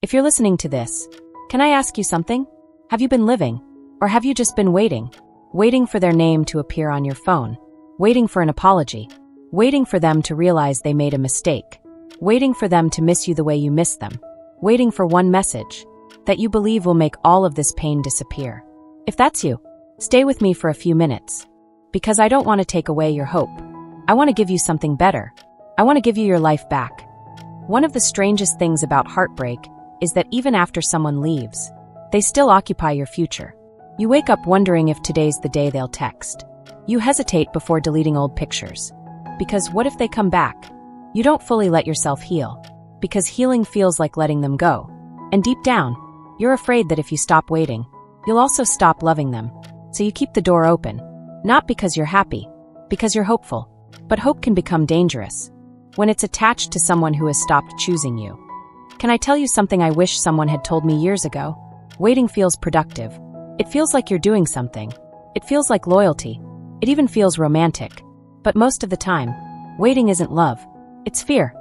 If you're listening to this, can I ask you something? Have you been living? Or have you just been waiting? Waiting for their name to appear on your phone. Waiting for an apology. Waiting for them to realize they made a mistake. Waiting for them to miss you the way you miss them. Waiting for one message that you believe will make all of this pain disappear. If that's you, stay with me for a few minutes. Because I don't want to take away your hope. I want to give you something better. I want to give you your life back. One of the strangest things about heartbreak is that even after someone leaves, they still occupy your future. You wake up wondering if today's the day they'll text. You hesitate before deleting old pictures. Because what if they come back? You don't fully let yourself heal. Because healing feels like letting them go. And deep down, you're afraid that if you stop waiting, you'll also stop loving them. So you keep the door open. Not because you're happy, because you're hopeful. But hope can become dangerous when it's attached to someone who has stopped choosing you. Can I tell you something I wish someone had told me years ago? Waiting feels productive. It feels like you're doing something. It feels like loyalty. It even feels romantic. But most of the time, waiting isn't love. It's fear.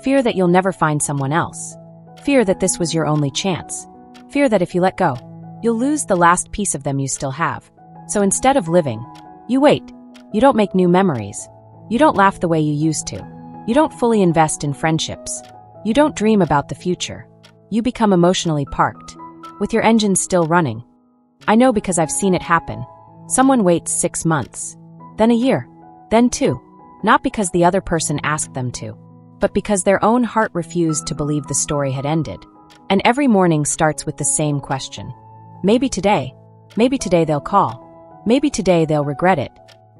Fear that you'll never find someone else. Fear that this was your only chance. Fear that if you let go, you'll lose the last piece of them you still have. So instead of living, you wait. You don't make new memories. You don't laugh the way you used to. You don't fully invest in friendships. You don't dream about the future. You become emotionally parked, with your engines still running. I know because I've seen it happen. Someone waits 6 months, then a year, then 2. Not because the other person asked them to, but because their own heart refused to believe the story had ended. And every morning starts with the same question. Maybe today they'll call. Maybe today they'll regret it.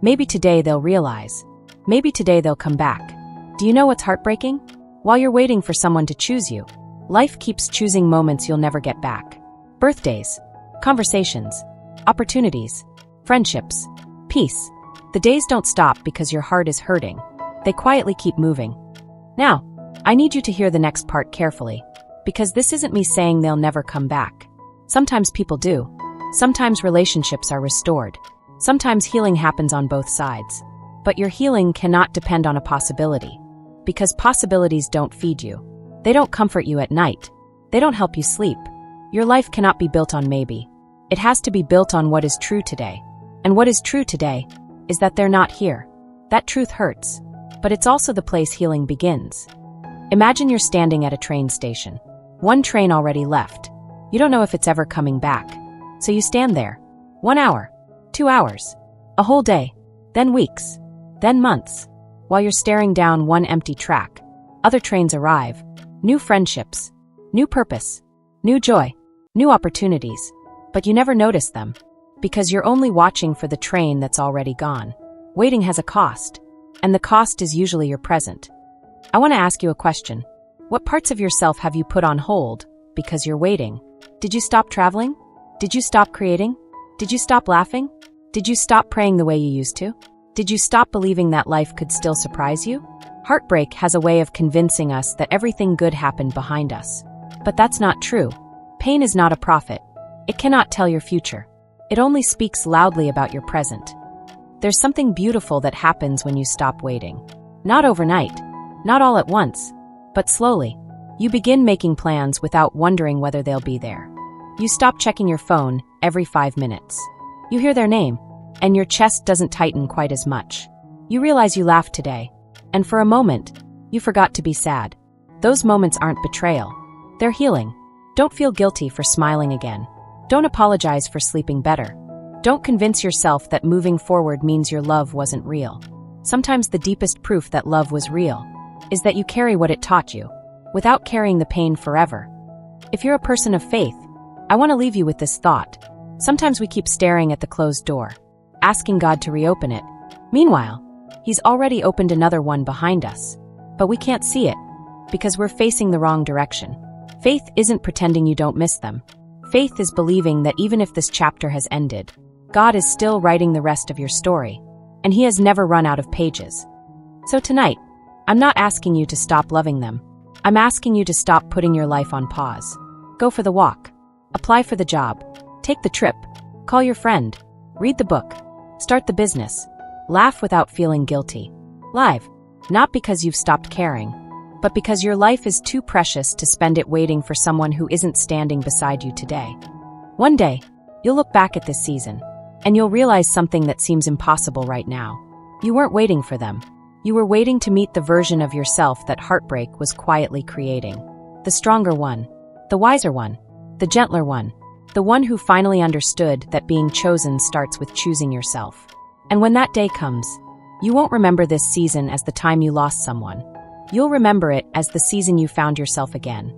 Maybe today they'll realize. Maybe today they'll come back. Do you know what's heartbreaking? While you're waiting for someone to choose you, life keeps choosing moments you'll never get back. Birthdays, conversations, opportunities, friendships, peace. The days don't stop because your heart is hurting. They quietly keep moving. Now, I need you to hear the next part carefully, because this isn't me saying they'll never come back. Sometimes people do. Sometimes relationships are restored. Sometimes healing happens on both sides. But your healing cannot depend on a possibility. Because possibilities don't feed you. They don't comfort you at night. They don't help you sleep. Your life cannot be built on maybe. It has to be built on what is true today. And what is true today is that they're not here. That truth hurts. But it's also the place healing begins. Imagine you're standing at a train station. One train already left. You don't know if it's ever coming back. So you stand there. 1 hour, 2 hours, a whole day, then weeks, then months. While you're staring down one empty track, other trains arrive. New friendships, new purpose, new joy, new opportunities. But you never notice them, because you're only watching for the train that's already gone. Waiting has a cost, and the cost is usually your present. I want to ask you a question. What parts of yourself have you put on hold because you're waiting? Did you stop traveling? Did you stop creating? Did you stop laughing? Did you stop praying the way you used to? Did you stop believing that life could still surprise you? Heartbreak has a way of convincing us that everything good happened behind us. But that's not true. Pain is not a prophet. It cannot tell your future. It only speaks loudly about your present. There's something beautiful that happens when you stop waiting. Not overnight, not all at once, but slowly. You begin making plans without wondering whether they'll be there. You stop checking your phone every 5 minutes. You hear their name, and your chest doesn't tighten quite as much. You realize you laughed today, and for a moment, you forgot to be sad. Those moments aren't betrayal. They're healing. Don't feel guilty for smiling again. Don't apologize for sleeping better. Don't convince yourself that moving forward means your love wasn't real. Sometimes the deepest proof that love was real is that you carry what it taught you, without carrying the pain forever. If you're a person of faith, I want to leave you with this thought. Sometimes we keep staring at the closed door, asking God to reopen it. Meanwhile, He's already opened another one behind us. But we can't see it, because we're facing the wrong direction. Faith isn't pretending you don't miss them. Faith is believing that even if this chapter has ended, God is still writing the rest of your story, and He has never run out of pages. So tonight, I'm not asking you to stop loving them. I'm asking you to stop putting your life on pause. Go for the walk. Apply for the job. Take the trip. Call your friend. Read the book. Start the business. Laugh without feeling guilty. Live, not because you've stopped caring, but because your life is too precious to spend it waiting for someone who isn't standing beside you today. One day, you'll look back at this season, and you'll realize something that seems impossible right now. You weren't waiting for them. You were waiting to meet the version of yourself that heartbreak was quietly creating. The stronger one, the wiser one, the gentler one, the one who finally understood that being chosen starts with choosing yourself. And when that day comes, you won't remember this season as the time you lost someone. You'll remember it as the season you found yourself again.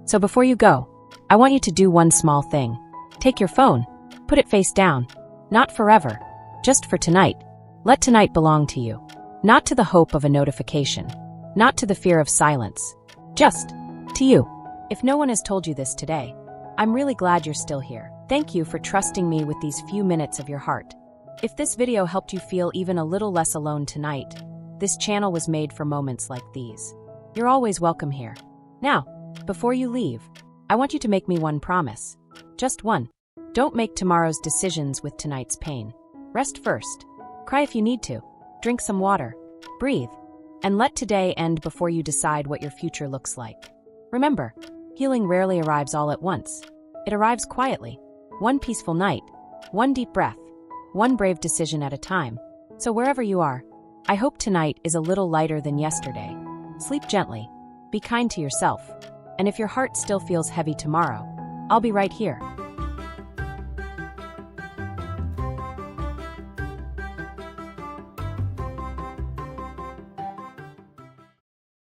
So before you go, I want you to do one small thing. Take your phone, put it face down. Not forever, just for tonight. Let tonight belong to you. Not to the hope of a notification. Not to the fear of silence. Just to you. If no one has told you this today, I'm really glad you're still here. Thank you for trusting me with these few minutes of your heart. If this video helped you feel even a little less alone tonight, this channel was made for moments like these. You're always welcome here. Now, before you leave, I want you to make me one promise. Just one. Don't make tomorrow's decisions with tonight's pain. Rest first. Cry if you need to. Drink some water. Breathe. And let today end before you decide what your future looks like. Remember, healing rarely arrives all at once. It arrives quietly. One peaceful night. One deep breath. One brave decision at a time. So wherever you are, I hope tonight is a little lighter than yesterday. Sleep gently. Be kind to yourself. And if your heart still feels heavy tomorrow, I'll be right here.